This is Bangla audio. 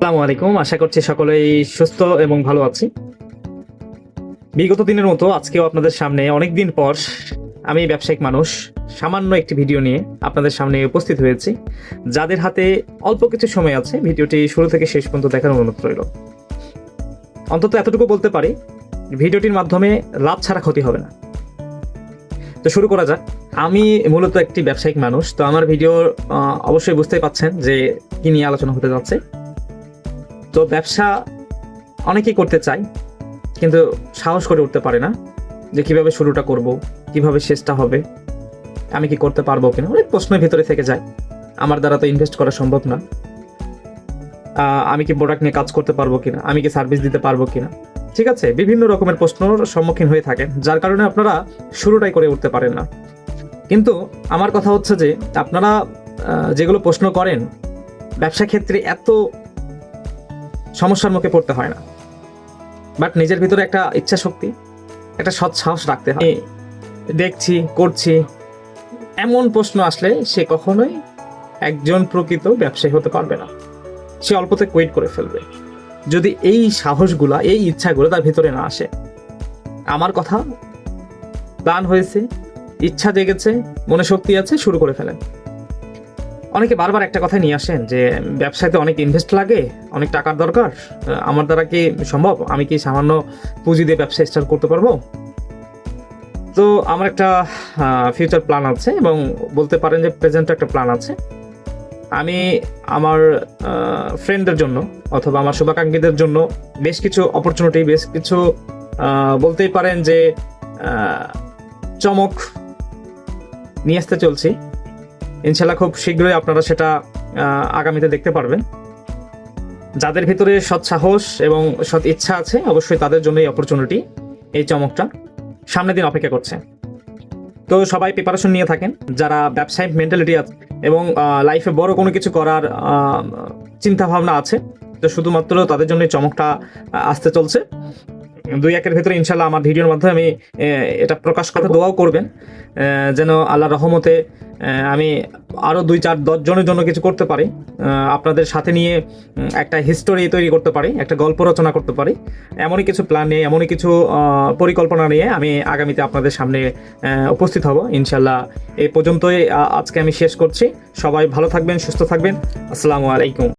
আসসালামু আলাইকুম। আশা করছি সকলেই সুস্থ এবং ভালো আছি। বিগত দিনের মতো আজকেও আপনাদের সামনে অনেকদিন পর আমি ব্যবসায়িক মানুষ সামান্য একটি ভিডিও নিয়ে আপনাদের সামনে উপস্থিত হয়েছি। যাদের হাতে অল্প কিছু সময় আছে, ভিডিওটি শুরু থেকে শেষ পর্যন্ত দেখার অনুরোধ রইল। অন্তত এতটুকু বলতে পারি, ভিডিওটির মাধ্যমে লাভ ছাড়া ক্ষতি হবে না। তো শুরু করা যাক। আমি মূলত একটি ব্যবসায়িক মানুষ, তো আমার ভিডিও অবশ্যই বুঝতেই পাচ্ছেন যে কি নিয়ে আলোচনা হতে যাচ্ছে। তো ব্যবসা অনেকেই করতে চায়, কিন্তু সাহস করে উঠতে পারে না যে কিভাবে শুরুটা করব, কিভাবে শেষটা হবে, আমি কি করতে পারবো কিনা। অনেক প্রশ্নের ভিতরে থেকে যায়। আমার দ্বারা তো ইনভেস্ট করা সম্ভব না, আমি কি প্রোডাক্ট নিয়ে কাজ করতে পারবো কিনা, আমি কি সার্ভিস দিতে পারবো কিনা। ঠিক আছে, বিভিন্ন রকমের প্রশ্নের সম্মুখীন হয়ে থাকেন, যার কারণে আপনারা শুরুটাই করে উঠতে পারেন না। কিন্তু আমার কথা হচ্ছে যে আপনারা যেগুলো প্রশ্ন করেন, ব্যবসা ক্ষেত্রে এত সমস্যার মুখে পড়তে হয় না, বাট নিজের ভিতরে একটা ইচ্ছা শক্তি, একটা সৎ সাহস রাখতে হয়। দেখছি, করছি, এমন প্রশ্ন আসলে সে কখনোই একজন প্রকৃত ব্যবসায়ী হতে পারবে না। সে অল্পতে কুইট করে ফেলবে যদি এই সাহসগুলা, এই ইচ্ছাগুলো তার ভিতরে না আসে। আমার কথা, প্ল্যান হয়েছে, ইচ্ছা জেগেছে, মনে শক্তি আছে, শুরু করে ফেলেন। অনেকে বারবার একটা কথা নিয়ে আসেন যে ব্যবসাতে অনেক ইনভেস্ট লাগে, অনেক টাকার দরকার, আমার দ্বারা কি সম্ভব, আমি কি সামান্য পুঁজি দিয়ে ব্যবসা স্টার্ট করতে পারবো। তো আমার একটা ফিউচার প্ল্যান আছে, এবং বলতে পারেন যে প্রেজেন্ট একটা প্ল্যান আছে। আমি আমার ফ্রেন্ডদের জন্য অথবা আমার শুভাকাঙ্ক্ষীদের জন্য বেশ কিছু অপরচুনিটি, বেশ কিছু বলতেই পারেন যে চমক নিয়ে আসতে চলছি। ইনশাল্লাহ খুব শীঘ্রই আপনারা সেটা আগামীতে দেখতে পারবেন। যাদের ভিতরে সৎ সাহস এবং সৎ ইচ্ছা আছে, অবশ্যই তাদের জন্য এই অপরচুনিটি, এই চমকটা সামনের দিন অপেক্ষা করছে। তো সবাই প্রিপারেশন নিয়ে থাকেন, যারা ব্যবসায়িক মেন্টালিটি আছে এবং লাইফে বড় কোনো কিছু করার চিন্তা ভাবনা আছে, তো শুধুমাত্র তাদের জন্য এই চমকটা আসতে চলছে। 2-1 ভিতরে ইনশাল্লাহ আমার ভিডিওর মাধ্যমে আমি এটা প্রকাশ করতে দোয়াও করবেন, যেন আল্লাহর রহমতে আমি আরও 2-4-10 জনের জন্য কিছু করতে পারি, আপনাদের সাথে নিয়ে একটা হিস্টোরি তৈরি করতে পারি, একটা গল্প রচনা করতে পারি। এমনই কিছু প্ল্যান নিয়ে, এমনই কিছু পরিকল্পনা নিয়ে আমি আগামীতে আপনাদের সামনে উপস্থিত হব ইনশাল্লাহ। এই পর্যন্তই আজকে আমি শেষ করছি। সবাই ভালো থাকবেন, সুস্থ থাকবেন। আসসালামু আলাইকুম।